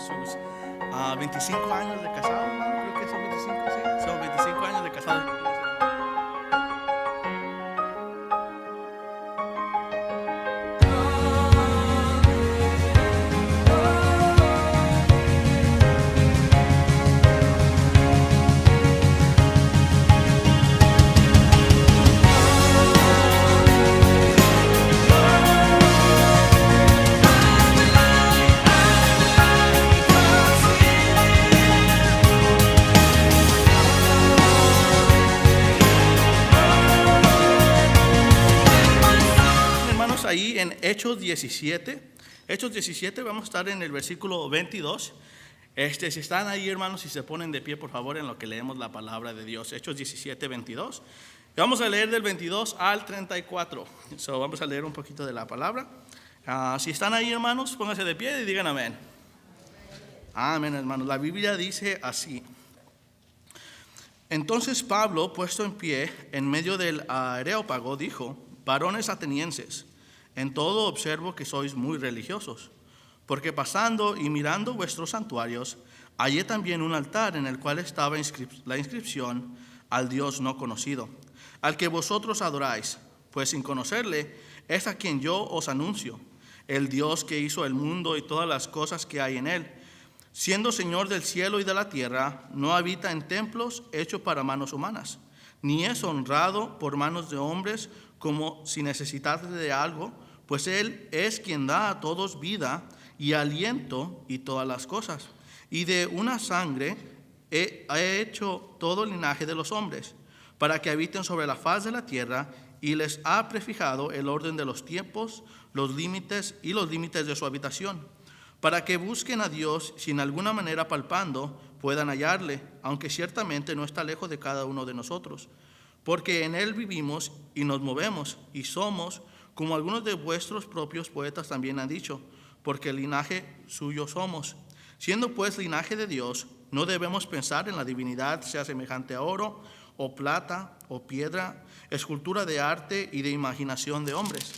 sus 25 años de casado, hermano. Creo que son 25, sí. Son 25 años de casado. Ahí en Hechos 17, vamos a estar en el versículo 22. Si están ahí, hermanos, si se ponen de pie, por favor, en lo que leemos la palabra de Dios. Hechos 17, 22. Y vamos a leer del 22 al 34. Vamos a leer un poquito de la palabra. Si están ahí, hermanos, pónganse de pie y digan amén. Amén, hermanos. La Biblia dice así: Entonces Pablo, puesto en pie en medio del Areópago, dijo: varones atenienses, en todo observo que sois muy religiosos, porque pasando y mirando vuestros santuarios, hallé también un altar en el cual estaba la inscripción: al Dios no conocido, al que vosotros adoráis, pues sin conocerle es a quien yo os anuncio, el Dios que hizo el mundo y todas las cosas que hay en él, siendo Señor del cielo y de la tierra, no habita en templos hechos para manos humanas, ni es honrado por manos de hombres como si necesitase de algo, pues Él es quien da a todos vida y aliento y todas las cosas. Y de una sangre ha hecho todo el linaje de los hombres, para que habiten sobre la faz de la tierra, y les ha prefijado el orden de los tiempos, los límites de su habitación, para que busquen a Dios, si en alguna manera palpando puedan hallarle, aunque ciertamente no está lejos de cada uno de nosotros. Porque en él vivimos y nos movemos y somos, como algunos de vuestros propios poetas también han dicho, porque el linaje suyo somos. Siendo pues linaje de Dios, no debemos pensar en la divinidad sea semejante a oro, o plata, o piedra, escultura de arte y de imaginación de hombres.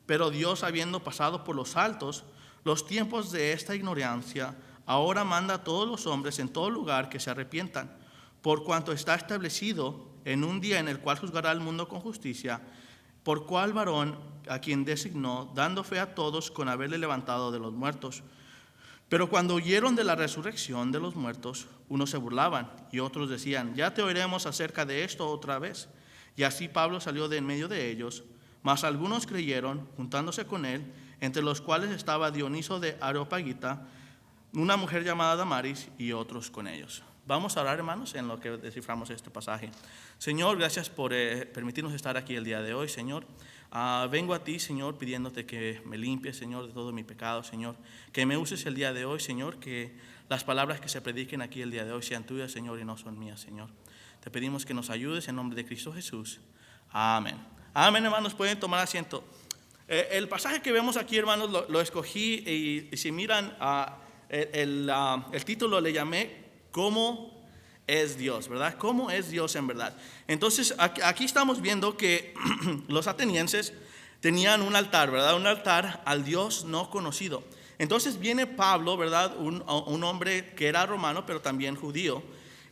Pero Dios, habiendo pasado por los altos los tiempos de esta ignorancia, ahora manda a todos los hombres en todo lugar que se arrepientan, por cuanto está establecido en un día en el cual juzgará al mundo con justicia, por cual varón a quien designó, dando fe a todos con haberle levantado de los muertos. Pero cuando oyeron de la resurrección de los muertos, unos se burlaban y otros decían: ya te oiremos acerca de esto otra vez. Y así Pablo salió de en medio de ellos, mas algunos creyeron, juntándose con él, entre los cuales estaba Dioniso de Areopagita, una mujer llamada Damaris, y otros con ellos. Vamos a orar, hermanos, en lo que desciframos este pasaje. Señor, gracias por permitirnos estar aquí el día de hoy, Señor. Vengo a ti, Señor, pidiéndote que me limpies, Señor, de todo mi pecado, Señor. Que me uses el día de hoy, Señor, que las palabras que se prediquen aquí el día de hoy sean tuyas, Señor, y no son mías, Señor. Te pedimos que nos ayudes en nombre de Cristo Jesús. Amén. Amén, hermanos, pueden tomar asiento. El pasaje que vemos aquí, hermanos, lo escogí y si miran el título le llamé ¿cómo es Dios? ¿Verdad? ¿Cómo es Dios en verdad? Entonces, aquí estamos viendo que los atenienses tenían un altar, ¿verdad? Un altar al Dios no conocido. Entonces viene Pablo, ¿verdad? Un hombre que era romano, pero también judío,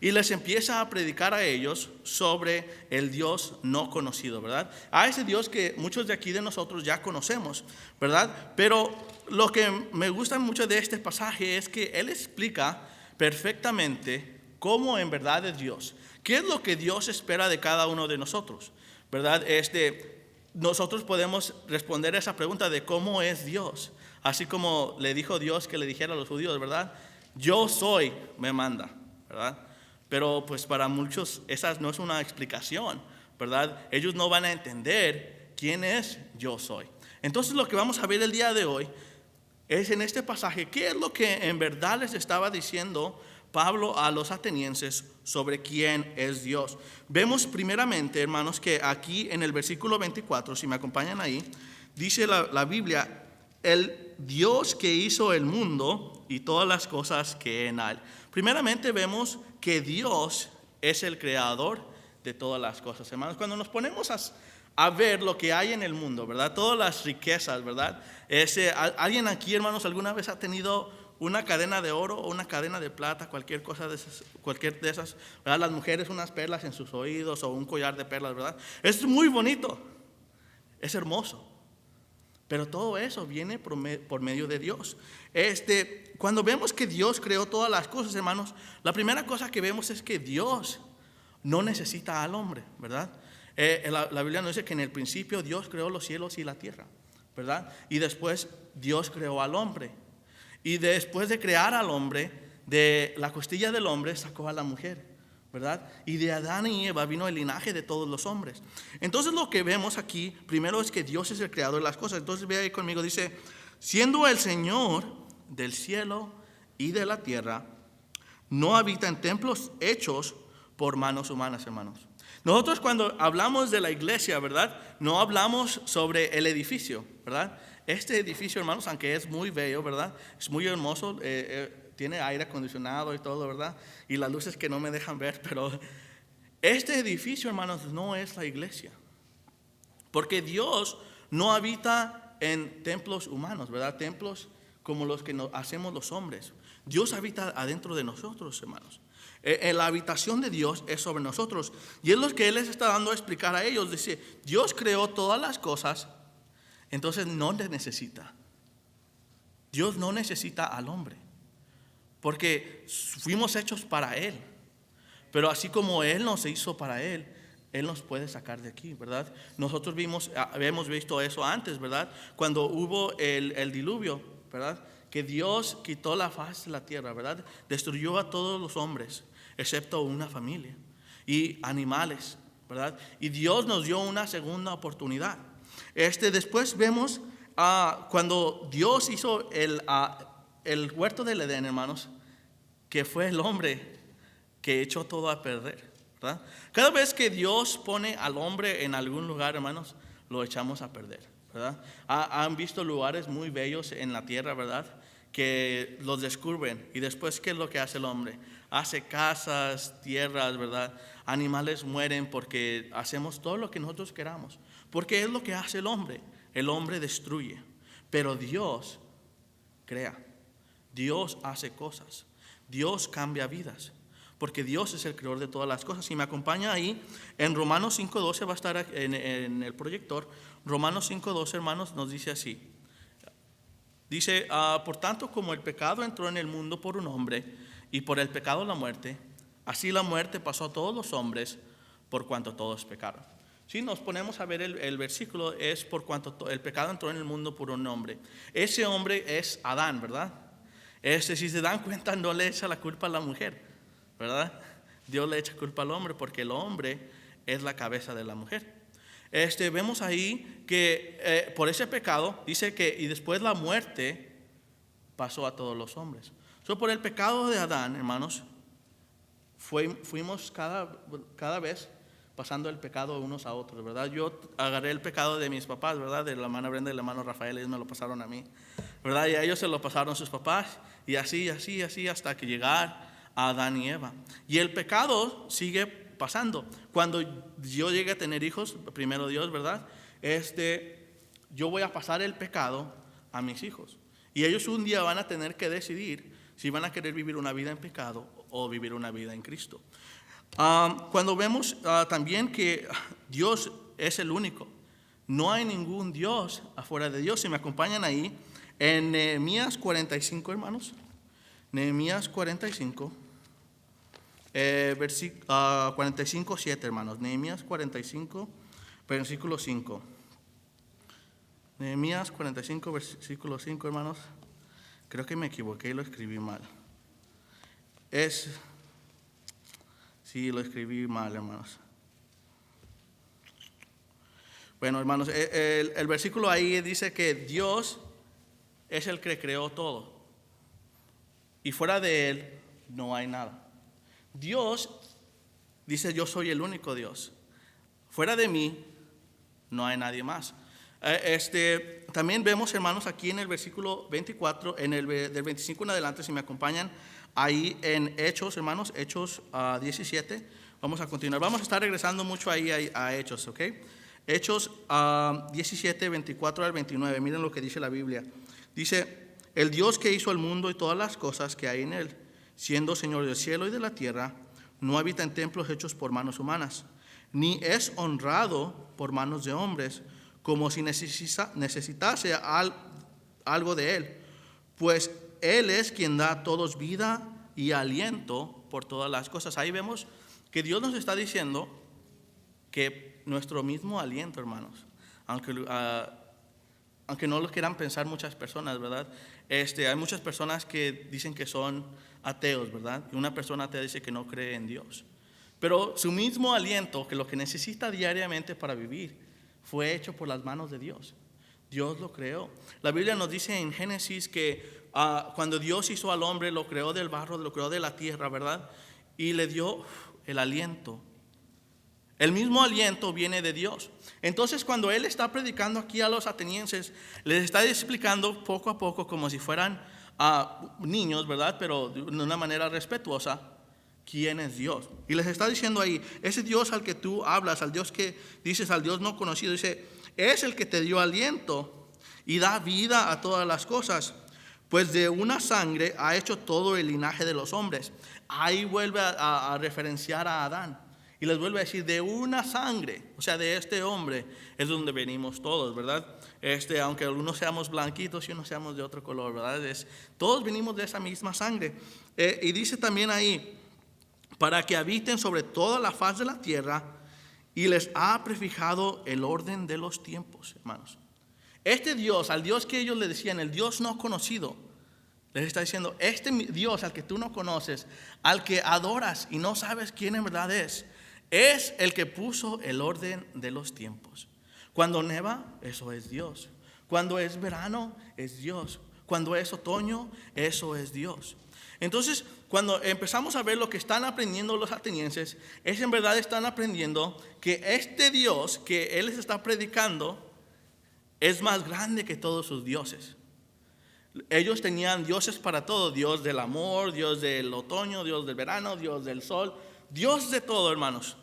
y les empieza a predicar a ellos sobre el Dios no conocido, ¿verdad? A ese Dios que muchos de aquí de nosotros ya conocemos, ¿verdad? Pero lo que me gusta mucho de este pasaje es que él explica perfectamente cómo en verdad es Dios. ¿Qué es lo que Dios espera de cada uno de nosotros? ¿Verdad? Nosotros podemos responder esa pregunta de cómo es Dios. Así como le dijo Dios que le dijera a los judíos, ¿verdad? Yo soy, me manda, ¿verdad? Pero pues para muchos esa no es una explicación, ¿verdad? Ellos no van a entender quién es yo soy. Entonces lo que vamos a ver el día de hoy es en este pasaje, ¿qué es lo que en verdad les estaba diciendo Pablo a los atenienses sobre quién es Dios? Vemos primeramente, hermanos, que aquí en el versículo 24, si me acompañan ahí, dice la Biblia: el Dios que hizo el mundo y todas las cosas que en él. Primeramente vemos que Dios es el creador de todas las cosas, hermanos. Cuando nos ponemos a ver lo que hay en el mundo, ¿verdad? Todas las riquezas, ¿verdad? ¿Alguien aquí, hermanos, alguna vez ha tenido una cadena de oro o una cadena de plata, cualquier de esas, ¿verdad? Las mujeres unas perlas en sus oídos o un collar de perlas, ¿verdad? Es muy bonito, es hermoso, pero todo eso viene por medio de Dios. Cuando vemos que Dios creó todas las cosas, hermanos, la primera cosa que vemos es que Dios no necesita al hombre, ¿verdad? La Biblia nos dice que en el principio Dios creó los cielos y la tierra, ¿verdad? Y después Dios creó al hombre. Y después de crear al hombre, de la costilla del hombre sacó a la mujer, ¿verdad? Y de Adán y Eva vino el linaje de todos los hombres. Entonces lo que vemos aquí, primero es que Dios es el creador de las cosas. Entonces ve ahí conmigo, dice, siendo el Señor del cielo y de la tierra, no habita en templos hechos por manos humanas, hermanos. Nosotros cuando hablamos de la iglesia, ¿verdad? No hablamos sobre el edificio, ¿verdad? Este edificio, hermanos, aunque es muy bello, ¿verdad? Es muy hermoso, tiene aire acondicionado y todo, ¿verdad? Y las luces que no me dejan ver, pero este edificio, hermanos, no es la iglesia. Porque Dios no habita en templos humanos, ¿verdad? Templos como los que hacemos los hombres. Dios habita adentro de nosotros, hermanos. La habitación de Dios es sobre nosotros. Y es lo que Él les está dando a explicar a ellos. Dice, Dios creó todas las cosas, entonces no les necesita. Dios no necesita al hombre, porque fuimos hechos para Él. Pero así como Él nos hizo para Él nos puede sacar de aquí, ¿verdad? Nosotros habíamos visto eso antes, ¿verdad? Cuando hubo el diluvio, ¿verdad? Que Dios quitó la faz de la tierra, ¿verdad? Destruyó a todos los hombres, excepto una familia y animales, ¿verdad? Y Dios nos dio una segunda oportunidad. Después vemos cuando Dios hizo el huerto del Edén, hermanos, que fue el hombre que echó todo a perder, ¿verdad? Cada vez que Dios pone al hombre en algún lugar, hermanos, lo echamos a perder, ¿verdad? Han visto lugares muy bellos en la tierra, ¿verdad? Que los descubren y después, ¿qué es lo que hace el hombre? Hace casas, tierras, ¿verdad? Animales mueren porque hacemos todo lo que nosotros queramos. Porque es lo que hace el hombre. El hombre destruye, pero Dios crea. Dios hace cosas. Dios cambia vidas, porque Dios es el creador de todas las cosas. Si me acompaña ahí, en Romanos 5:12 va a estar en el proyector. Romanos 5:12, hermanos, nos dice así. Dice, por tanto, como el pecado entró en el mundo por un hombre, y por el pecado la muerte, así la muerte pasó a todos los hombres, por cuanto todos pecaron. Si nos ponemos a ver el versículo, es por cuanto el pecado entró en el mundo por un hombre. Ese hombre es Adán, ¿verdad? Si se dan cuenta, no le echa la culpa a la mujer, ¿verdad? Dios le echa culpa al hombre, porque el hombre es la cabeza de la mujer. Vemos ahí que por ese pecado, dice que y después la muerte pasó a todos los hombres. Por el pecado de Adán, hermanos, fuimos cada vez pasando el pecado unos a otros, ¿verdad? Yo agarré el pecado de mis papás, ¿verdad? De la hermana Brenda y el hermano Rafael, ellos me lo pasaron a mí, ¿verdad? Y a ellos se lo pasaron sus papás, y así, hasta que llegar a Adán y Eva. Y el pecado sigue pasando. Cuando yo llegue a tener hijos, primero Dios, ¿verdad? Yo voy a pasar el pecado a mis hijos. Y ellos un día van a tener que decidir si van a querer vivir una vida en pecado o vivir una vida en Cristo. Cuando vemos también que Dios es el único, no hay ningún Dios afuera de Dios. Si me acompañan ahí, en Nehemías 45, hermanos, Nehemías 45, 45:7, hermanos, Nehemías 45, versículo 5. Nehemías 45, versículo 5, hermanos. Creo que me equivoqué y lo escribí mal. Sí, lo escribí mal, hermanos. Bueno, hermanos, el versículo ahí dice que Dios es el que creó todo. Y fuera de Él no hay nada. Dios dice, yo soy el único Dios. Fuera de mí no hay nadie más. También vemos, hermanos, aquí en el versículo 24, del 25 en adelante, si me acompañan, ahí en Hechos, hermanos, Hechos 17, vamos a continuar. Vamos a estar regresando mucho ahí a Hechos, ¿ok? Hechos 17, 24 al 29, miren lo que dice la Biblia. Dice, el Dios que hizo el mundo y todas las cosas que hay en él, siendo Señor del cielo y de la tierra, no habita en templos hechos por manos humanas, ni es honrado por manos de hombres, como si necesitase algo de él, pues él es quien da a todos vida y aliento por todas las cosas. Ahí vemos que Dios nos está diciendo que nuestro mismo aliento, hermanos, aunque no lo quieran pensar muchas personas, ¿verdad? Hay muchas personas que dicen que son ateos, ¿verdad? Y una persona atea dice que no cree en Dios. Pero su mismo aliento, que lo que necesita diariamente para vivir, fue hecho por las manos de Dios. Dios lo creó. La Biblia nos dice en Génesis que cuando Dios hizo al hombre, lo creó del barro, lo creó de la tierra, ¿verdad? Y le dio el aliento. El mismo aliento viene de Dios. Entonces, cuando él está predicando aquí a los atenienses, les está explicando poco a poco, como si fueran niños, ¿verdad? Pero de una manera respetuosa, quién es Dios. Y les está diciendo ahí, ese Dios al que tú hablas, al Dios que dices, al Dios no conocido, dice, es el que te dio aliento y da vida a todas las cosas, pues de una sangre ha hecho todo el linaje de los hombres. Ahí vuelve a referenciar a Adán. Y les vuelve a decir, de una sangre, o sea, de este hombre es donde venimos todos, ¿verdad? Aunque algunos seamos blanquitos y unos seamos de otro color, ¿verdad? Todos venimos de esa misma sangre. Y dice también ahí, para que habiten sobre toda la faz de la tierra, y les ha prefijado el orden de los tiempos, hermanos. Este Dios, al Dios que ellos le decían, el Dios no conocido, les está diciendo, este Dios al que tú no conoces, al que adoras y no sabes quién en verdad es el que puso el orden de los tiempos. Cuando neva, eso es Dios. Cuando es verano, es Dios. Cuando es otoño, eso es Dios. Entonces, cuando empezamos a ver lo que están aprendiendo los atenienses, es en verdad están aprendiendo que este Dios que él les está predicando es más grande que todos sus dioses. Ellos tenían dioses para todo, Dios del amor, Dios del otoño, Dios del verano, Dios del sol, Dios de todo, hermanos.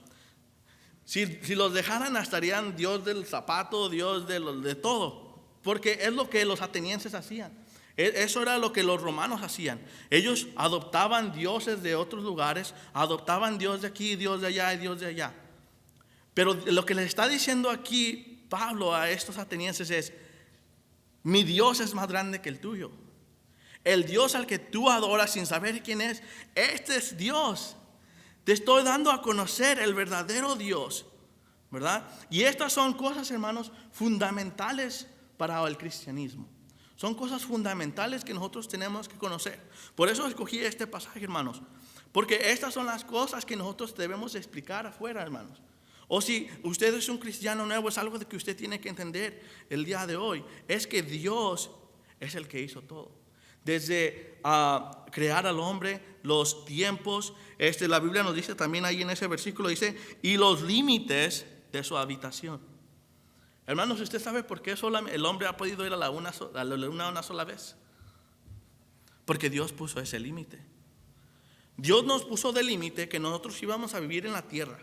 Si los dejaran, estarían Dios del zapato, Dios de todo, porque es lo que los atenienses hacían. Eso era lo que los romanos hacían. Ellos adoptaban dioses de otros lugares, adoptaban Dios de aquí, Dios de allá y Dios de allá. Pero lo que les está diciendo aquí Pablo a estos atenienses es, mi Dios es más grande que el tuyo. El Dios al que tú adoras sin saber quién es, este es Dios. Te estoy dando a conocer el verdadero Dios, ¿verdad? Y estas son cosas, hermanos, fundamentales para el cristianismo. Son cosas fundamentales que nosotros tenemos que conocer. Por eso escogí este pasaje, hermanos. Porque estas son las cosas que nosotros debemos explicar afuera, hermanos. O si usted es un cristiano nuevo, es algo de que usted tiene que entender el día de hoy. Es que Dios es el que hizo todo. Desde crear al hombre, los tiempos. La Biblia nos dice también ahí en ese versículo, dice, y los límites de su habitación. Hermanos, ¿usted sabe por qué el hombre ha podido ir a la luna una sola vez? Porque Dios puso ese límite. Dios nos puso de límite que nosotros íbamos a vivir en la tierra,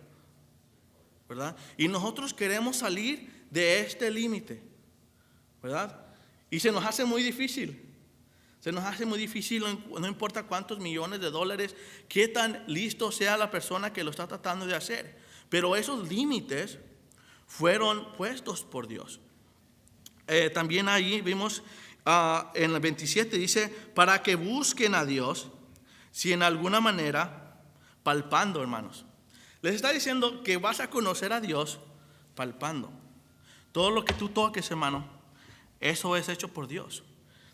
¿verdad? Y nosotros queremos salir de este límite, ¿verdad? Y se nos hace muy difícil. Se nos hace muy difícil, no importa cuántos millones de dólares, qué tan listo sea la persona que lo está tratando de hacer. Pero esos límites fueron puestos por Dios. También ahí vimos en el 27 dice, para que busquen a Dios, si en alguna manera, palpando, hermanos. Les está diciendo que vas a conocer a Dios palpando. Todo lo que tú toques, hermano, eso es hecho por Dios.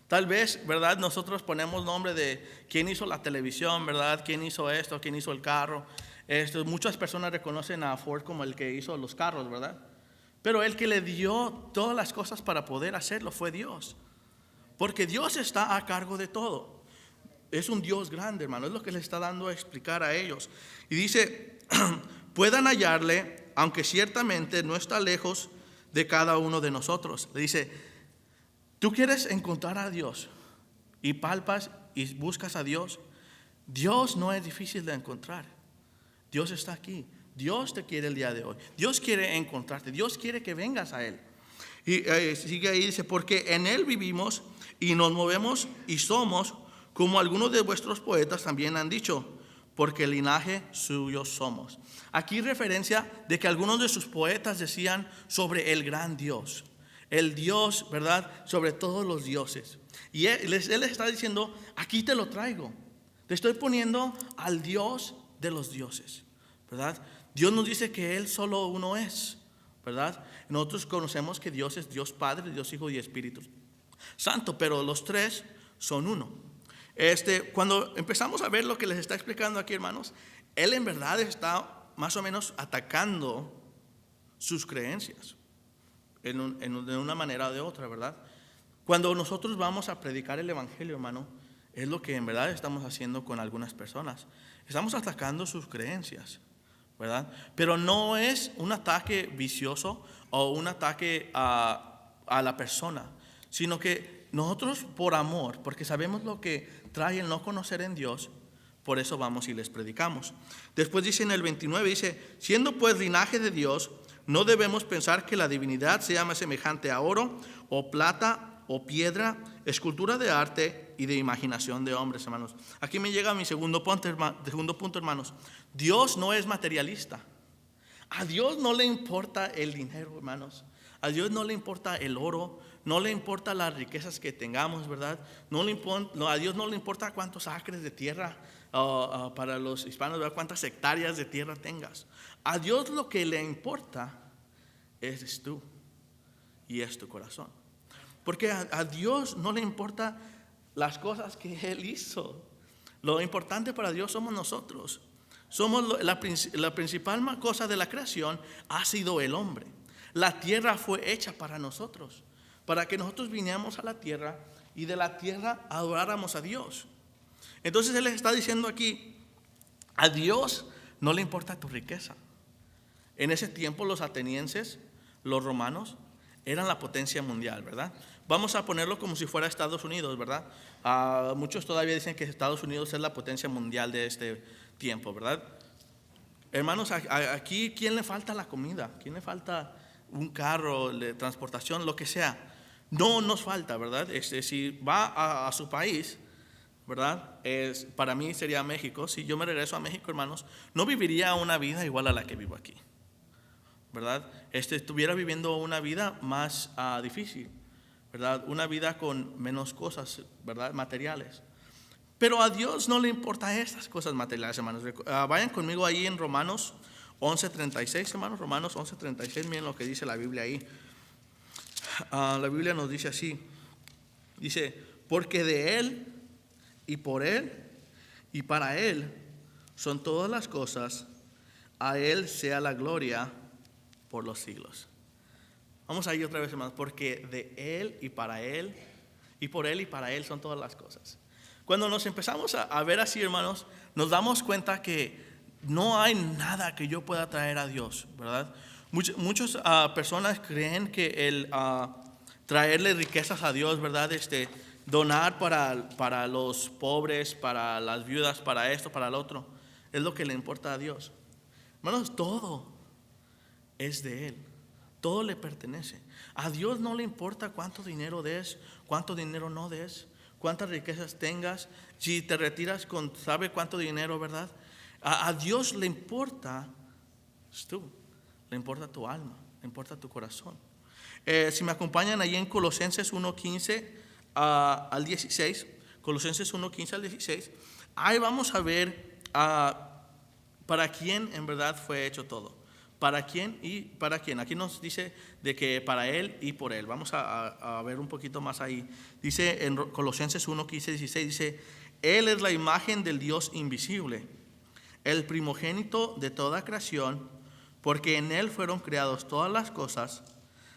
Tal vez, ¿verdad? Nosotros ponemos nombre de quién hizo la televisión, ¿verdad? ¿Quién hizo esto? ¿Quién hizo el carro? Muchas personas reconocen a Ford como el que hizo los carros, ¿verdad? Pero el que le dio todas las cosas para poder hacerlo fue Dios. Porque Dios está a cargo de todo. Es un Dios grande, hermano. Es lo que le está dando a explicar a ellos. Y dice, puedan hallarle, aunque ciertamente no está lejos de cada uno de nosotros. Le dice, tú quieres encontrar a Dios y palpas y buscas a Dios. Dios no es difícil de encontrar. Dios está aquí. Dios te quiere el día de hoy. Dios quiere encontrarte. Dios quiere que vengas a Él. Y sigue ahí, dice, porque en Él vivimos y nos movemos y somos, como algunos de vuestros poetas también han dicho, porque el linaje suyo somos. Aquí referencia de que algunos de sus poetas decían sobre el gran Dios, el Dios, ¿verdad?, sobre todos los dioses. Y él les está diciendo, aquí te lo traigo, te estoy poniendo al Dios de los dioses, ¿verdad? Dios nos dice que Él solo uno es, ¿verdad? Nosotros conocemos que Dios es Dios Padre, Dios Hijo y Espíritu Santo, pero los tres son uno. Cuando empezamos a ver lo que les está explicando aquí, hermanos, Él en verdad está más o menos atacando sus creencias de una manera o de otra, ¿verdad? Cuando nosotros vamos a predicar el Evangelio, hermano, es lo que en verdad estamos haciendo con algunas personas. Estamos atacando sus creencias, ¿verdad? Pero no es un ataque vicioso o un ataque a la persona, sino que nosotros por amor, porque sabemos lo que trae el no conocer en Dios, por eso vamos y les predicamos. Después dice en el 29, dice, siendo pues linaje de Dios, no debemos pensar que la divinidad sea más semejante a oro o plata o piedra, escultura de arte y de imaginación de hombres, hermanos. Aquí me llega mi segundo punto, hermanos. Dios no es materialista. A Dios no le importa el dinero, hermanos. A Dios no le importa el oro, no le importa las riquezas que tengamos, ¿verdad? A Dios no le importa cuántos acres de tierra, para los hispanos, ¿verdad?, cuántas hectáreas de tierra tengas. A Dios lo que le importa eres tú y es tu corazón. Porque a Dios no le importa las cosas que Él hizo. Lo importante para Dios somos nosotros. La principal cosa de la creación ha sido el hombre. La tierra fue hecha para nosotros, para que nosotros viniéramos a la tierra y de la tierra adoráramos a Dios. Entonces Él les está diciendo aquí, a Dios no le importa tu riqueza. En ese tiempo los atenienses, los romanos, eran la potencia mundial, ¿verdad? Vamos a ponerlo como si fuera Estados Unidos, ¿verdad? Muchos todavía dicen que Estados Unidos es la potencia mundial de este tiempo, ¿verdad? Hermanos, aquí, ¿quién le falta la comida? ¿Quién le falta un carro, de transportación, lo que sea? No nos falta, ¿verdad? Si va a su país, ¿verdad? Para mí sería México. Si yo me regreso a México, hermanos, no viviría una vida igual a la que vivo aquí, ¿verdad? Estuviera viviendo una vida más difícil, ¿verdad? Una vida con menos cosas, ¿verdad?, materiales. Pero a Dios no le importan estas cosas materiales, hermanos. Vayan conmigo ahí en Romanos 11:36, hermanos. Romanos 11:36, miren lo que dice la Biblia ahí. La Biblia nos dice así. Dice, porque de Él y por Él y para Él son todas las cosas, a Él sea la gloria por los siglos. Vamos a ir otra vez, hermanos. Porque de Él y para Él y por Él y para Él son todas las cosas. Cuando nos empezamos a ver así, hermanos, nos damos cuenta que no hay nada que yo pueda traer a Dios, ¿verdad? Muchas personas creen que el traerle riquezas a Dios, ¿verdad? Donar para los pobres, para las viudas, para esto, para lo otro, es lo que le importa a Dios. Hermanos, todo es de Él, todo le pertenece. A Dios no le importa cuánto dinero des, cuánto dinero no des, cuántas riquezas tengas, si te retiras con sabe cuánto dinero, ¿verdad? A Dios le importa tú, le importa tu alma, le importa tu corazón. Si me acompañan ahí en Colosenses 1:15 al 16, Colosenses 1:15 al 16, ahí vamos a ver para quién en verdad fue hecho todo. ¿Para quién y para quién? Aquí nos dice de que para Él y por Él. Vamos a ver un poquito más ahí. Dice en Colosenses 1:15, 16, dice, Él es la imagen del Dios invisible, el primogénito de toda creación, porque en Él fueron creadas todas las cosas,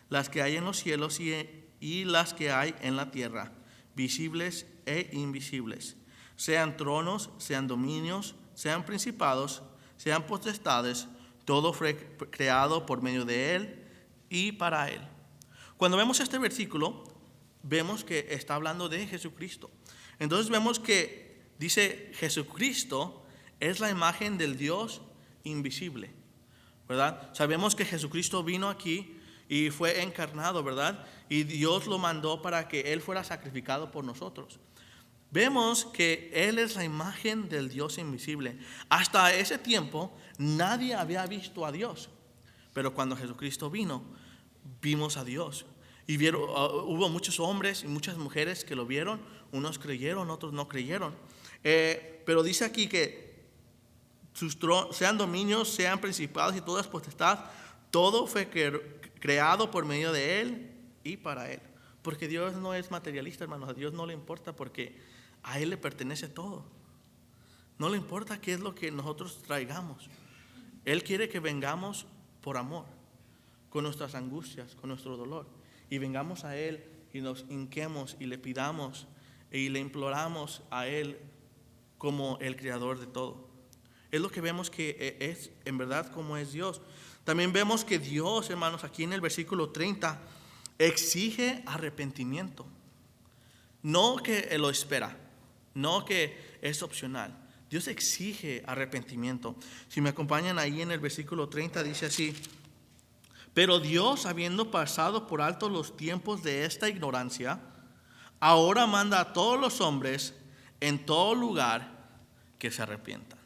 las que hay en los cielos y las que hay en la tierra, visibles e invisibles, sean tronos, sean dominios, sean principados, sean potestades. Todo fue creado por medio de Él y para Él. Cuando vemos este versículo, vemos que está hablando de Jesucristo. Entonces vemos que dice Jesucristo es la imagen del Dios invisible, ¿verdad? Sabemos que Jesucristo vino aquí y fue encarnado, ¿verdad? Y Dios lo mandó para que Él fuera sacrificado por nosotros. Vemos que Él es la imagen del Dios invisible. Hasta ese tiempo nadie había visto a Dios, pero cuando Jesucristo vino, vimos a Dios. Y hubo muchos hombres y muchas mujeres que lo vieron. Unos creyeron, otros no creyeron. Pero dice aquí que sean dominios, sean principados y todas potestades, todo fue creado por medio de Él y para Él. Porque Dios no es materialista, hermanos. A Dios no le importa, porque a Él le pertenece todo. No le importa qué es lo que nosotros traigamos. Él quiere que vengamos por amor, con nuestras angustias, con nuestro dolor, y vengamos a Él y nos hinquemos y le pidamos y le imploramos a Él como el creador de todo. Es lo que vemos que es en verdad como es Dios. También vemos que Dios, hermanos, aquí en el versículo 30, exige arrepentimiento. No que lo espera, no que es opcional. Dios exige arrepentimiento. Si me acompañan ahí en el versículo 30, dice así: pero Dios, habiendo pasado por alto los tiempos de esta ignorancia, ahora manda a todos los hombres en todo lugar que se arrepientan.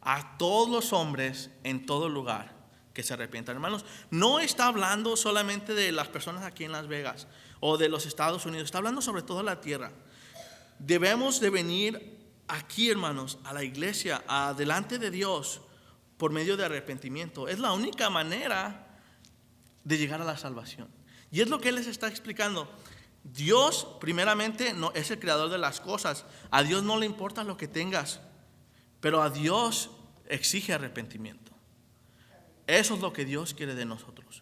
A todos los hombres en todo lugar que se arrepientan. Hermanos, no está hablando solamente de las personas aquí en Las Vegas o de los Estados Unidos. Está hablando sobre toda la tierra. Debemos de venir aquí, hermanos, a la iglesia, delante de Dios, por medio de arrepentimiento. Es la única manera de llegar a la salvación. Y es lo que Él les está explicando. Dios, primeramente, no es el creador de las cosas. A Dios no le importa lo que tengas, pero a Dios exige arrepentimiento. Eso es lo que Dios quiere de nosotros,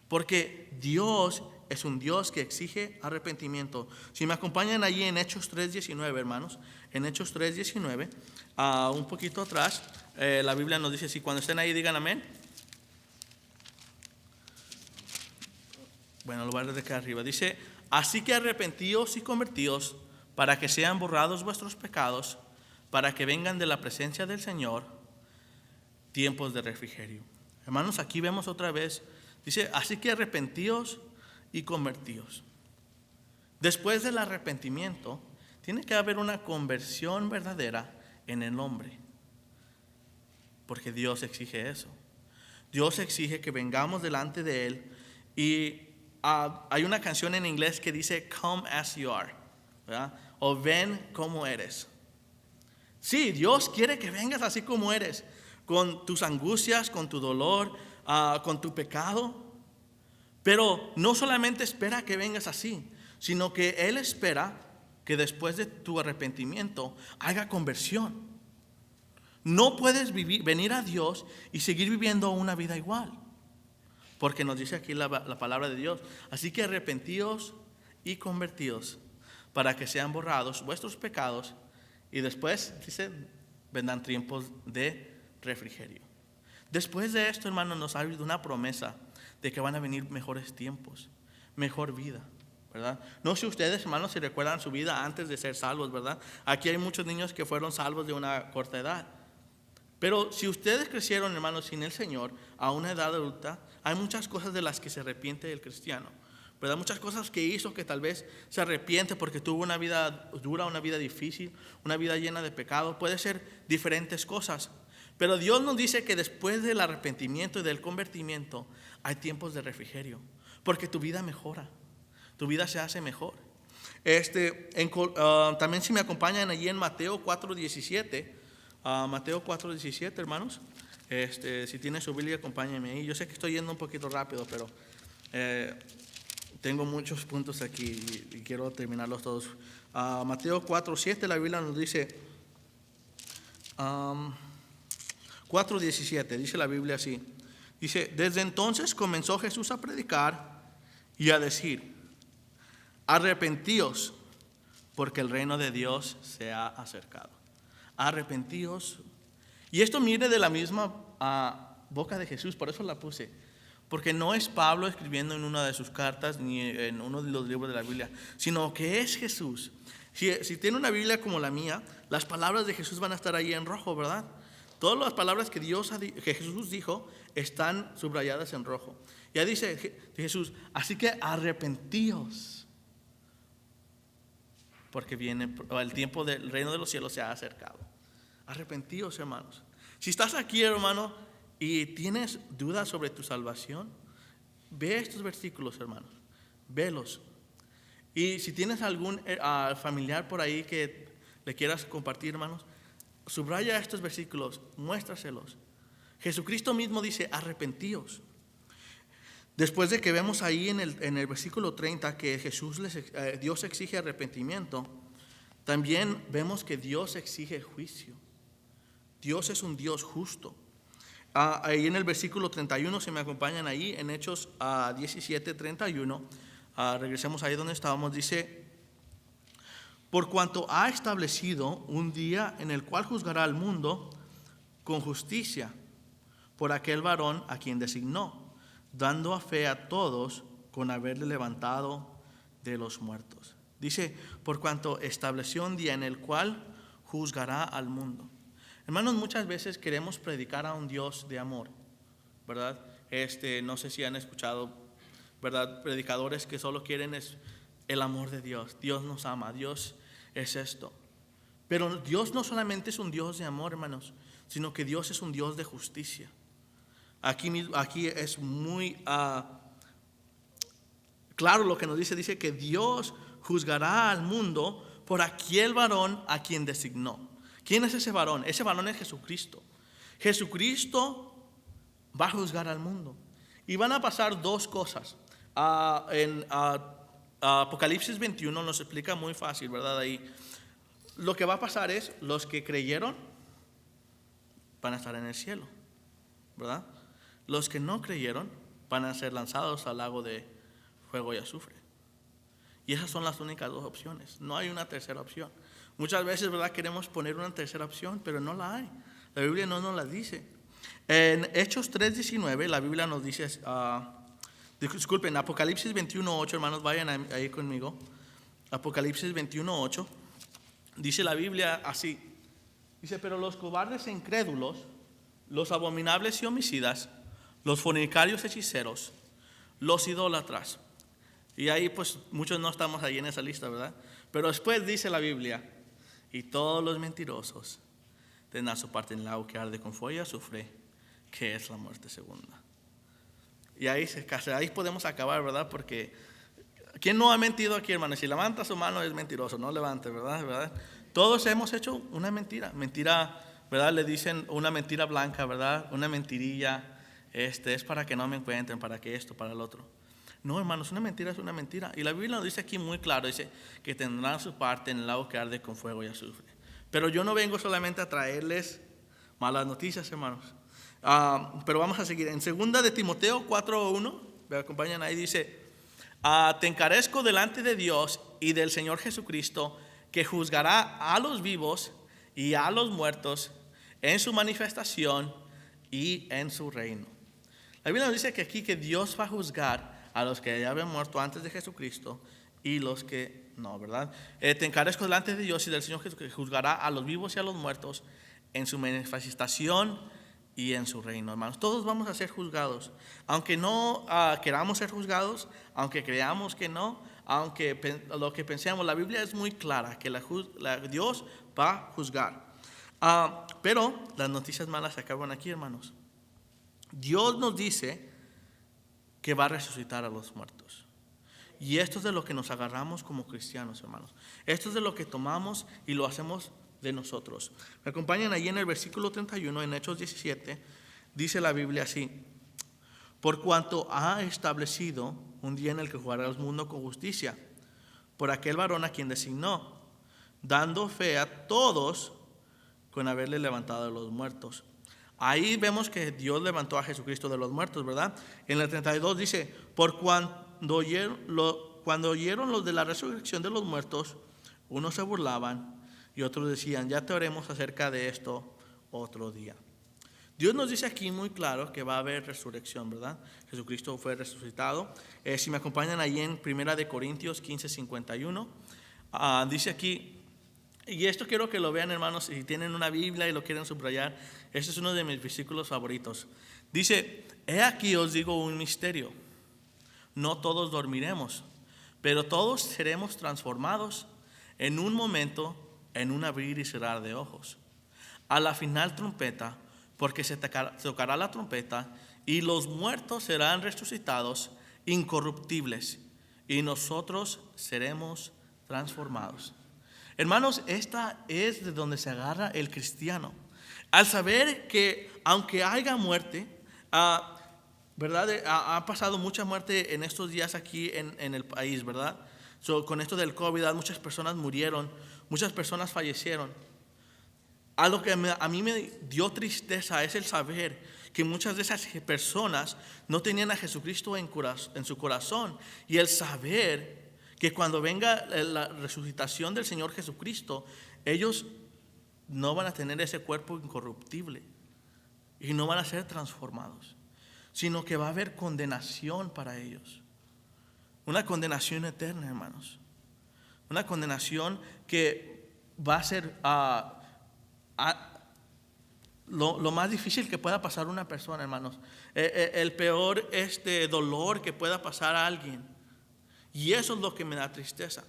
porque Dios es un Dios que exige arrepentimiento. Si me acompañan allí en Hechos 3:19, hermanos, en Hechos 3:19, un poquito atrás, la Biblia nos dice, si cuando estén ahí digan amén. Bueno, lo voy a leer de acá arriba. Dice: así que arrepentíos y convertíos para que sean borrados vuestros pecados, para que vengan de la presencia del Señor tiempos de refrigerio. Hermanos, aquí vemos otra vez, dice: así que arrepentíos y convertíos. Después del arrepentimiento, tiene que haber una conversión verdadera en el hombre, porque Dios exige eso. Dios exige que vengamos delante de Él. Y hay una canción en inglés que dice "Come as you are", ¿verdad? O ven como eres. Sí, Dios quiere que vengas así como eres, con tus angustias, con tu dolor, con tu pecado. Pero no solamente espera que vengas así, sino que Él espera que después de tu arrepentimiento haya conversión. No puedes venir a Dios y seguir viviendo una vida igual, porque nos dice aquí la palabra de Dios: así que arrepentíos y convertíos para que sean borrados vuestros pecados, y después dice: vendrán tiempos de refrigerio. Después de esto, hermanos, nos ha habido una promesa de que van a venir mejores tiempos, mejor vida, ¿verdad? No sé ustedes, hermanos, si recuerdan su vida antes de ser salvos, ¿verdad? Aquí hay muchos niños que fueron salvos de una corta edad. Pero si ustedes crecieron, hermanos, sin el Señor a una edad adulta, hay muchas cosas de las que se arrepiente el cristiano, ¿verdad? Muchas cosas que hizo que tal vez se arrepiente porque tuvo una vida dura, una vida difícil, una vida llena de pecado. Puede ser diferentes cosas. Pero Dios nos dice que después del arrepentimiento y del convertimiento hay tiempos de refrigerio, porque tu vida mejora, tu vida se hace mejor. También, si me acompañan allí en Mateo 4:17, Mateo 4:17, hermanos, si tienen su Biblia, acompáñenme ahí. Yo sé que estoy yendo un poquito rápido, pero tengo muchos puntos aquí y quiero terminarlos todos. Mateo 4:7, la Biblia nos dice, 4:17, dice la Biblia así. Dice: desde entonces comenzó Jesús a predicar y a decir: arrepentíos, porque el reino de Dios se ha acercado. Arrepentíos. Y esto viene de la misma boca de Jesús, por eso la puse, porque no es Pablo escribiendo en una de sus cartas ni en uno de los libros de la Biblia, sino que es Jesús. Si tiene una Biblia como la mía, las palabras de Jesús van a estar ahí en rojo, ¿verdad? Todas las palabras que que Jesús dijo están subrayadas en rojo. Ya dice Jesús, así que arrepentíos, porque viene el tiempo del reino de los cielos se ha acercado. Arrepentíos, hermanos. Si estás aquí, hermano, y tienes dudas sobre tu salvación, ve estos versículos, hermanos. Velos. Y si tienes algún familiar por ahí que le quieras compartir, hermanos, subraya estos versículos, muéstraselos. Jesucristo mismo dice, arrepentíos. Después de que vemos ahí en el versículo 30 que Dios exige arrepentimiento, también vemos que Dios exige juicio. Dios es un Dios justo. Ahí en el versículo 31, si me acompañan ahí, en Hechos 17, 31, regresemos ahí donde estábamos, dice: por cuanto ha establecido un día en el cual juzgará al mundo con justicia por aquel varón a quien designó, dando a fe a todos con haberle levantado de los muertos. Dice, por cuanto estableció un día en el cual juzgará al mundo. Hermanos, muchas veces queremos predicar a un Dios de amor, ¿verdad? No sé si han escuchado, ¿verdad?, predicadores que solo quieren el amor de Dios. Dios nos ama, Dios es esto. Pero Dios no solamente es un Dios de amor, hermanos, sino que Dios es un Dios de justicia. Aquí es muy claro lo que nos dice que Dios juzgará al mundo por aquel varón a quien designó. ¿Quién es ese varón? Ese varón es Jesucristo. Jesucristo va a juzgar al mundo. Y van a pasar dos cosas. En Apocalipsis 21 nos explica muy fácil, ¿verdad? Ahí lo que va a pasar es, los que creyeron van a estar en el cielo, ¿verdad? Los que no creyeron van a ser lanzados al lago de fuego y azufre. Y esas son las únicas dos opciones. No hay una tercera opción. Muchas veces, ¿verdad?, queremos poner una tercera opción, pero no la hay. La Biblia no nos la dice. En Hechos 3:19, la Biblia nos dice, disculpen, Apocalipsis 21:8, hermanos, vayan ahí conmigo. Apocalipsis 21:8, dice la Biblia así. Dice, pero los cobardes e incrédulos, los abominables y homicidas, los fornicarios, hechiceros, los idólatras. Y ahí pues muchos no estamos ahí en esa lista, ¿verdad? Pero después dice la Biblia, y todos los mentirosos tendrán su parte en el lago que arde con fuego y azufre, que es la muerte segunda. Y ahí podemos acabar, ¿verdad? Porque ¿quién no ha mentido aquí, hermano? Si levanta su mano es mentiroso, no levante, ¿verdad? Todos hemos hecho una mentira, ¿verdad? Le dicen una mentira blanca, ¿verdad? Una mentirilla, es para que no me encuentren, para que esto, para el otro. No, hermanos, una mentira es una mentira. Y la Biblia nos dice aquí muy claro, dice que tendrán su parte en el lago que arde con fuego y azufre. Pero yo no vengo solamente a traerles malas noticias, hermanos. Pero vamos a seguir. En 2 de Timoteo 4:1, me acompañan ahí, dice: te encarezco delante de Dios y del Señor Jesucristo, que juzgará a los vivos y a los muertos en su manifestación y en su reino. La Biblia nos dice que aquí que Dios va a juzgar a los que ya habían muerto antes de Jesucristo y los que no, ¿verdad? Te encarezco delante de Dios y del Señor Jesucristo, que juzgará a los vivos y a los muertos en su manifestación y en su reino, hermanos. Todos vamos a ser juzgados, aunque no queramos ser juzgados, aunque creamos que no, aunque lo que pensemos. La Biblia es muy clara que Dios va a juzgar. Pero las noticias malas se acaban aquí, hermanos. Dios nos dice que va a resucitar a los muertos. Y esto es de lo que nos agarramos como cristianos, hermanos. Esto es de lo que tomamos y lo hacemos de nosotros. Me acompañan ahí en el versículo 31, en Hechos 17, dice la Biblia así: por cuanto ha establecido un día en el que juzgará al mundo con justicia, por aquel varón a quien designó, dando fe a todos con haberle levantado de los muertos. Ahí vemos que Dios levantó a Jesucristo de los muertos, ¿verdad? En el 32 dice: cuando oyeron los de la resurrección de los muertos, unos se burlaban y otros decían: ya te oremos acerca de esto otro día. Dios nos dice aquí muy claro que va a haber resurrección, ¿verdad? Jesucristo fue resucitado. Si me acompañan ahí en 1 Corintios 15:51, dice aquí: Y esto quiero que lo vean, hermanos, si tienen una Biblia y lo quieren subrayar. Este es uno de mis versículos favoritos. Dice: he aquí os digo un misterio. No todos dormiremos, pero todos seremos transformados en un momento, en un abrir y cerrar de ojos. A la final trompeta, porque se tocará la trompeta, y los muertos serán resucitados incorruptibles, y nosotros seremos transformados. Hermanos, esta es de donde se agarra el cristiano. Al saber que aunque haya muerte, ¿verdad? Ha pasado mucha muerte en estos días aquí en el país, ¿verdad? Con esto del COVID, muchas personas murieron, muchas personas fallecieron. Algo que a mí me dio tristeza es el saber que muchas de esas personas no tenían a Jesucristo en su corazón. Y el saber que cuando venga la resucitación del Señor Jesucristo, ellos no van a tener ese cuerpo incorruptible y no van a ser transformados, sino que va a haber condenación para ellos. Una condenación eterna, hermanos. Una condenación que va a ser lo más difícil que pueda pasar una persona, hermanos. El peor dolor que pueda pasar a alguien. Y eso es lo que me da tristeza.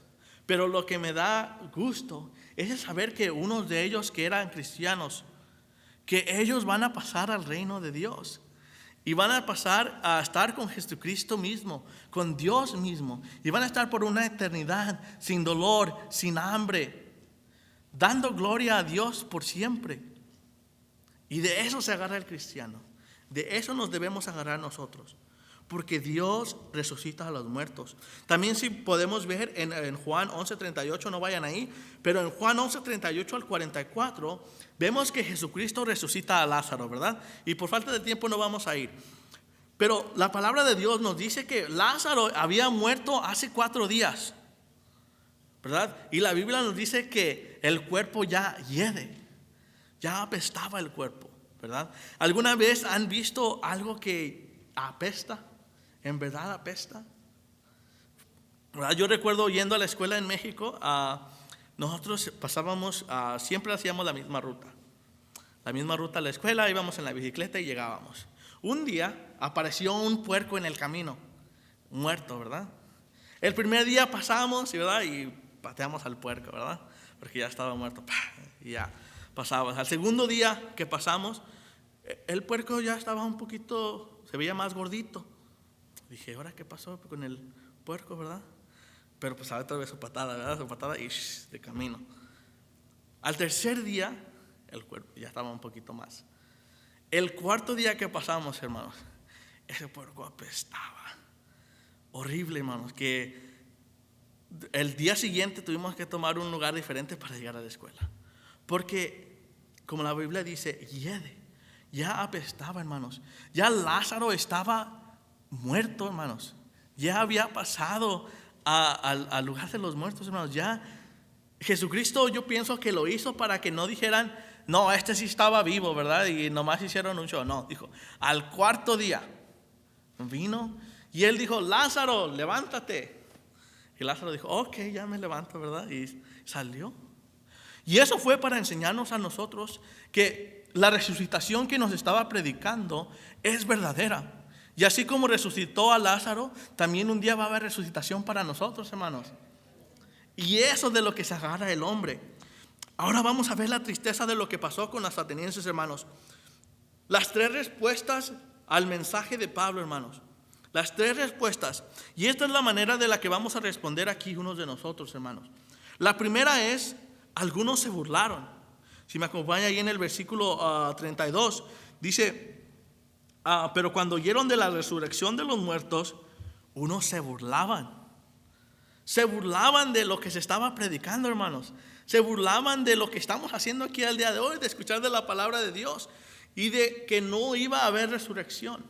Pero lo que me da gusto es el saber que unos de ellos que eran cristianos, que ellos van a pasar al reino de Dios. Y van a pasar a estar con Jesucristo mismo, con Dios mismo. Y van a estar por una eternidad sin dolor, sin hambre, dando gloria a Dios por siempre. Y de eso se agarra el cristiano. De eso nos debemos agarrar nosotros. Porque Dios resucita a los muertos. También si podemos ver en Juan 11:38, no vayan ahí, pero en Juan 11:38 al 44, vemos que Jesucristo resucita a Lázaro, ¿verdad? Y por falta de tiempo no vamos a ir. Pero la palabra de Dios nos dice que Lázaro había muerto hace 4 días, ¿verdad? Y la Biblia nos dice que el cuerpo ya hiede, ya apestaba el cuerpo, ¿verdad? ¿Alguna vez han visto algo que apesta? ¿En verdad apesta? ¿Verdad? Yo recuerdo yendo a la escuela en México, nosotros pasábamos, siempre hacíamos la misma ruta. La misma ruta a la escuela, íbamos en la bicicleta y llegábamos. Un día apareció un puerco en el camino, muerto, ¿verdad? El primer día pasamos, ¿verdad? Y pateamos al puerco, ¿verdad? Porque ya estaba muerto, y ya pasamos. Al segundo día que pasamos, el puerco ya estaba un poquito, se veía más gordito. Dije, ¿ahora qué pasó con el puerco, verdad? Pero pues otra vez su patada, ¿verdad? Su patada y de camino. Al tercer día, el cuerpo ya estaba un poquito más. El cuarto día que pasamos, hermanos, ese puerco apestaba. Horrible, hermanos, que el día siguiente tuvimos que tomar un lugar diferente para llegar a la escuela. Porque, como la Biblia dice, hiede. Ya apestaba, hermanos. Ya Lázaro estaba muerto, hermanos. Ya había pasado al lugar de los muertos, hermanos. Ya Jesucristo, yo pienso que lo hizo para que no dijeran, no, este sí estaba vivo, ¿verdad? Y nomás hicieron un show. No, dijo, al cuarto día vino y él dijo, Lázaro, levántate. Y Lázaro dijo, ok, ya me levanto, ¿verdad? Y salió. Y eso fue para enseñarnos a nosotros que la resucitación que nos estaba predicando es verdadera. Y así como resucitó a Lázaro, también un día va a haber resucitación para nosotros, hermanos. Y eso es de lo que se agarra el hombre. Ahora vamos a ver la tristeza de lo que pasó con los atenienses, hermanos. Las 3 respuestas al mensaje de Pablo, hermanos. Las 3 respuestas. Y esta es la manera de la que vamos a responder aquí unos de nosotros, hermanos. La primera es, algunos se burlaron. Si me acompaña ahí en el versículo 32, dice... pero cuando oyeron de la resurrección de los muertos, unos se burlaban. Se burlaban de lo que se estaba predicando, hermanos. Se burlaban de lo que estamos haciendo aquí al día de hoy, de escuchar de la palabra de Dios y de que no iba a haber resurrección.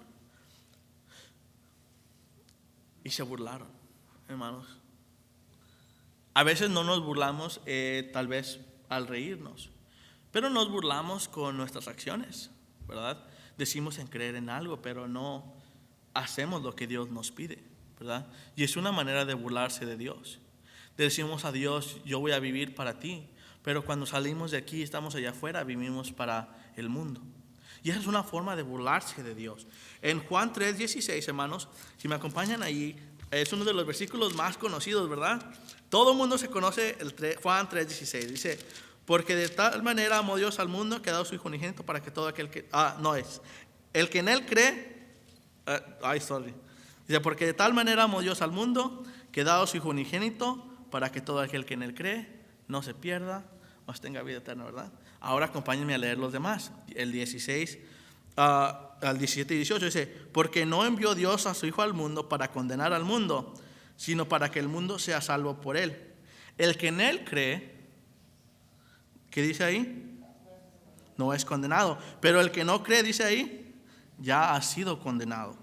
Y se burlaron, hermanos. A veces no nos burlamos, tal vez al reírnos, pero nos burlamos con nuestras acciones, ¿verdad? Decimos en creer en algo, pero no hacemos lo que Dios nos pide, ¿verdad? Y es una manera de burlarse de Dios. Le decimos a Dios, yo voy a vivir para ti, pero cuando salimos de aquí, estamos allá afuera, vivimos para el mundo. Y esa es una forma de burlarse de Dios. En Juan 3:16, hermanos, si me acompañan ahí, es uno de los versículos más conocidos, ¿verdad? Todo el mundo se conoce Juan 3:16. Dice, porque de tal manera amó Dios al mundo que ha dado su Hijo unigénito para que todo aquel que... no es. El que en él cree... Dice, porque de tal manera amó Dios al mundo que ha dado su Hijo unigénito para que todo aquel que en él cree no se pierda, mas tenga vida eterna, ¿verdad? Ahora acompáñenme a leer los demás. El 16 al 17 y 18 dice, porque no envió Dios a su Hijo al mundo para condenar al mundo, sino para que el mundo sea salvo por él. El que en él cree, ¿qué dice ahí? No es condenado. Pero el que no cree, dice ahí, ya ha sido condenado,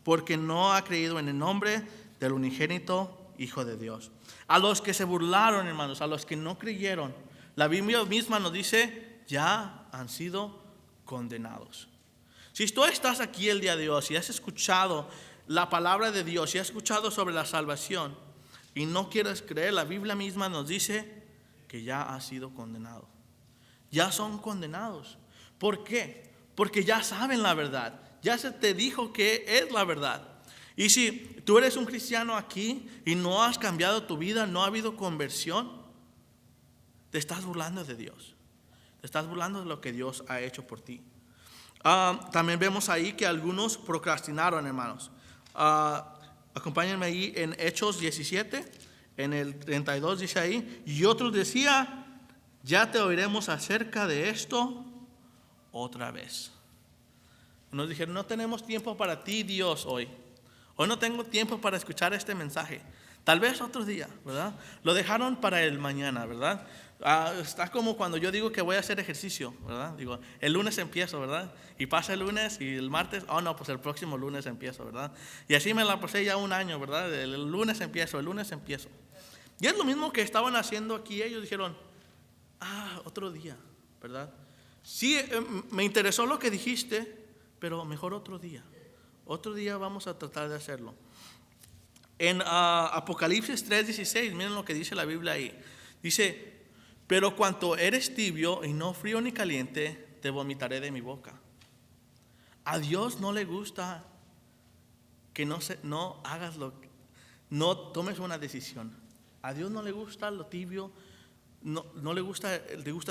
porque no ha creído en el nombre del unigénito Hijo de Dios. A los que se burlaron, hermanos, a los que no creyeron, la Biblia misma nos dice, ya han sido condenados. Si tú estás aquí el día de hoy, si has escuchado la palabra de Dios, si has escuchado sobre la salvación y no quieres creer, la Biblia misma nos dice que ya has sido condenado. Ya son condenados. ¿Por qué? Porque ya saben la verdad. Ya se te dijo que es la verdad. Y si tú eres un cristiano aquí y no has cambiado tu vida, no ha habido conversión, te estás burlando de Dios. Te estás burlando de lo que Dios ha hecho por ti. También vemos ahí que algunos procrastinaron, hermanos. Acompáñenme ahí en Hechos 17, en el 32 dice ahí, y otros decían, ya te oiremos acerca de esto otra vez. Nos dijeron, no tenemos tiempo para ti, Dios, hoy. Hoy no tengo tiempo para escuchar este mensaje. Tal vez otro día, ¿verdad? Lo dejaron para el mañana, ¿verdad? Está como cuando yo digo que voy a hacer ejercicio, ¿verdad? Digo, el lunes empiezo, ¿verdad? Y pasa el lunes y el martes, no, pues el próximo lunes empiezo, ¿verdad? Y así me la pasé ya un año, ¿verdad? El lunes empiezo. Y es lo mismo que estaban haciendo aquí. Ellos dijeron, otro día, ¿verdad? Sí, me interesó lo que dijiste, pero mejor otro día. Otro día vamos a tratar de hacerlo. En Apocalipsis 3:16, miren lo que dice la Biblia ahí. Dice, pero cuanto eres tibio y no frío ni caliente, te vomitaré de mi boca. A Dios no le gusta que no hagas no tomes una decisión. A Dios no le gusta lo tibio, no le gusta,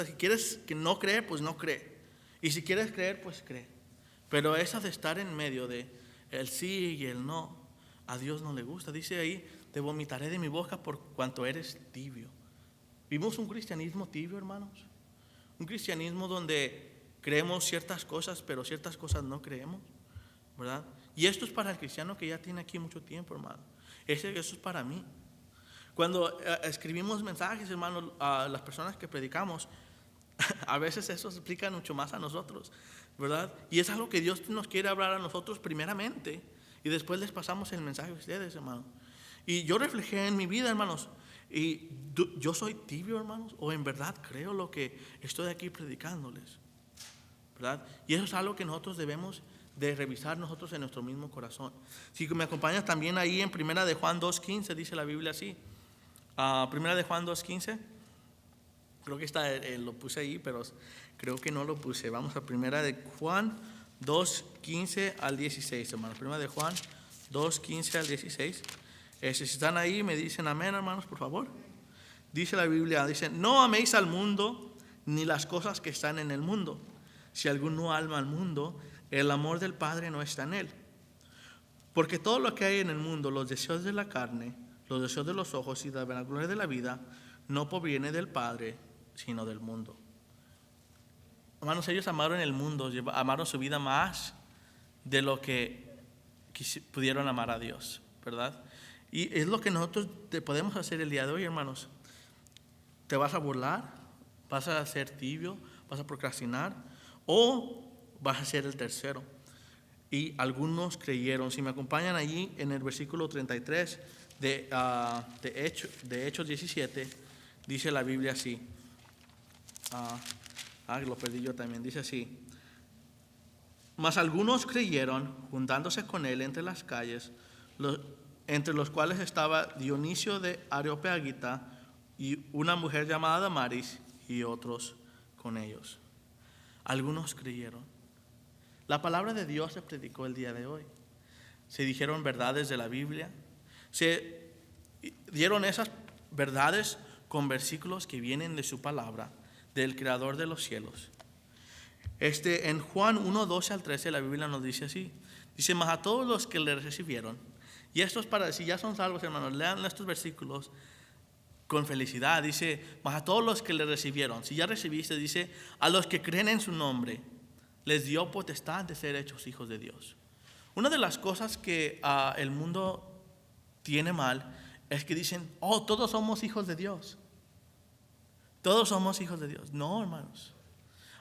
si quieres que no cree, pues no cree. Y si quieres creer, pues cree. Pero esa de estar en medio de el sí y el no, a Dios no le gusta. Dice ahí, te vomitaré de mi boca por cuanto eres tibio. ¿Vimos un cristianismo tibio, hermanos? Un cristianismo donde creemos ciertas cosas, pero ciertas cosas no creemos, ¿verdad? Y esto es para el cristiano que ya tiene aquí mucho tiempo, hermano. Eso es para mí. Cuando escribimos mensajes, hermanos, a las personas que predicamos, a veces eso se explica mucho más a nosotros, ¿verdad? Y es algo que Dios nos quiere hablar a nosotros primeramente, y después les pasamos el mensaje a ustedes, hermanos. Y yo reflejé en mi vida, hermanos, y yo soy tibio, hermanos, o en verdad creo lo que estoy aquí predicándoles, ¿verdad? Y eso es algo que nosotros debemos de revisar nosotros en nuestro mismo corazón. Si me acompañas también ahí en Primera de Juan 2:15, dice la Biblia así. Primera de Juan 2:15. Creo que lo puse ahí, pero creo que no lo puse. Vamos a Primera de Juan 2:15 al 16, hermanos. Primera de Juan 2:15 al 16. Si están ahí, me dicen amén, hermanos, por favor. Dice la Biblia, dice, no améis al mundo ni las cosas que están en el mundo. Si alguno ama al mundo, el amor del Padre no está en él. Porque todo lo que hay en el mundo, los deseos de la carne, los deseos de los ojos y la vanagloria de la vida, no proviene del Padre, sino del mundo. Hermanos, ellos amaron el mundo, amaron su vida más de lo que pudieron amar a Dios, ¿verdad? Y es lo que nosotros te podemos hacer el día de hoy, hermanos. ¿Te vas a burlar? ¿Vas a ser tibio? ¿Vas a procrastinar? ¿O vas a ser el tercero? Y algunos creyeron. Si me acompañan allí en el versículo 33 de Hechos 17, dice la Biblia así. Lo perdí yo también. Dice así. Mas algunos creyeron, juntándose con él entre las calles, entre los cuales estaba Dionisio de Areopagita y una mujer llamada Damaris, y otros con ellos. Algunos creyeron. La palabra de Dios se predicó el día de hoy. Se dijeron verdades de la Biblia. Se dieron esas verdades con versículos que vienen de su palabra, del Creador de los cielos. En Juan 1, 12 al 13 la Biblia nos dice así. Dice, mas a todos los que le recibieron, y esto es para, si ya son salvos, hermanos, lean estos versículos con felicidad. Dice, mas a todos los que le recibieron, si ya recibiste, dice, a los que creen en su nombre, les dio potestad de ser hechos hijos de Dios. Una de las cosas que el mundo tiene mal es que dicen, oh, todos somos hijos de Dios. Todos somos hijos de Dios. No, hermanos.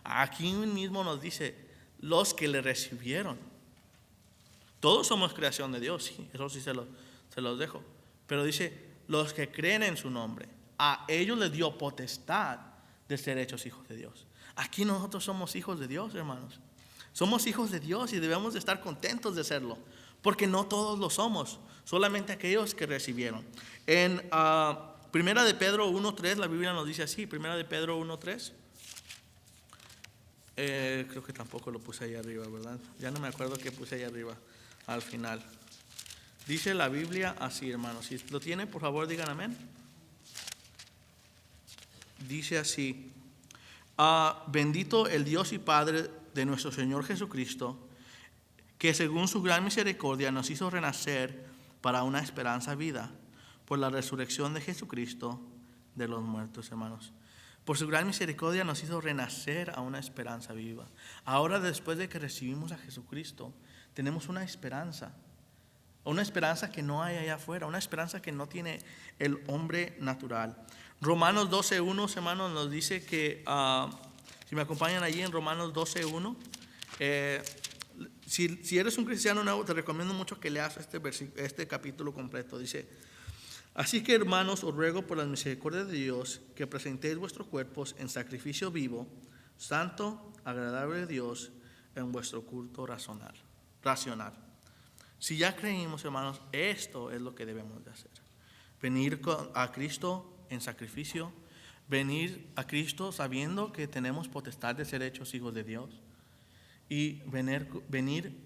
Aquí mismo nos dice, los que le recibieron. Todos somos creación de Dios, sí, eso sí se los dejo. Pero dice, los que creen en su nombre, a ellos les dio potestad de ser hechos hijos de Dios. Aquí nosotros somos hijos de Dios, hermanos. Somos hijos de Dios y debemos de estar contentos de serlo, porque no todos lo somos, solamente aquellos que recibieron. En Primera de Pedro 1:3, la Biblia nos dice así, Primera de Pedro 1:3. Creo que tampoco lo puse ahí arriba, ¿verdad? Ya no me acuerdo qué puse ahí arriba al final. Dice la Biblia así, hermanos. Si lo tienen, por favor, digan amén. Dice así: bendito el Dios y Padre de nuestro Señor Jesucristo, que según su gran misericordia nos hizo renacer para una esperanza viva, por la resurrección de Jesucristo de los muertos, hermanos. Por su gran misericordia nos hizo renacer a una esperanza viva. Ahora, después de que recibimos a Jesucristo, tenemos una esperanza que no hay allá afuera, una esperanza que no tiene el hombre natural. Romanos 12:1, hermanos, nos dice que, si me acompañan allí en Romanos 12:1, si eres un cristiano nuevo, te recomiendo mucho que leas este capítulo completo. Dice, así que, hermanos, os ruego por la misericordia de Dios que presentéis vuestros cuerpos en sacrificio vivo, santo, agradable a Dios, en vuestro culto racional. Si ya creímos, hermanos, esto es lo que debemos de hacer. Venir a Cristo en sacrificio, venir a Cristo sabiendo que tenemos potestad de ser hechos hijos de Dios y venir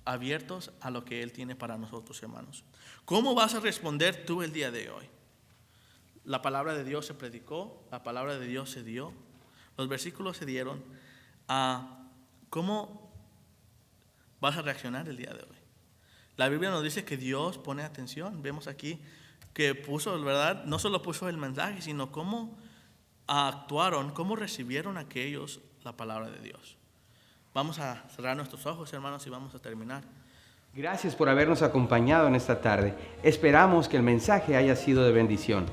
abiertos a lo que Él tiene para nosotros, hermanos. ¿Cómo vas a responder tú el día de hoy? La palabra de Dios se predicó, la palabra de Dios se dio, los versículos se dieron. ¿Cómo vas a reaccionar el día de hoy? La Biblia nos dice que Dios pone atención. Vemos aquí que puso, ¿verdad? No solo puso el mensaje, sino cómo actuaron, cómo recibieron aquellos la palabra de Dios. Vamos a cerrar nuestros ojos, hermanos, y vamos a terminar. Gracias por habernos acompañado en esta tarde. Esperamos que el mensaje haya sido de bendición.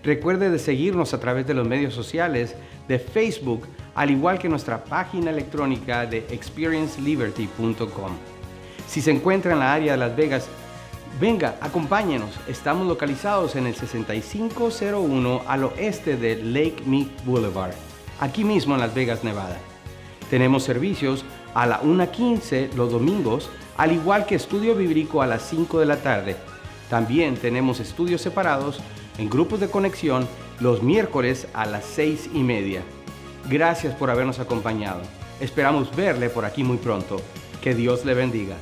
Recuerde de seguirnos a través de los medios sociales de Facebook, al igual que nuestra página electrónica de experienceliberty.com. Si se encuentra en la área de Las Vegas, venga, acompáñenos. Estamos localizados en el 6501 al oeste de Lake Mead Boulevard, aquí mismo en Las Vegas, Nevada. Tenemos servicios a la 1:15 los domingos, al igual que estudio bíblico a las 5 de la tarde. También tenemos estudios separados en grupos de conexión los miércoles a las 6:30. Gracias por habernos acompañado. Esperamos verle por aquí muy pronto. Que Dios le bendiga.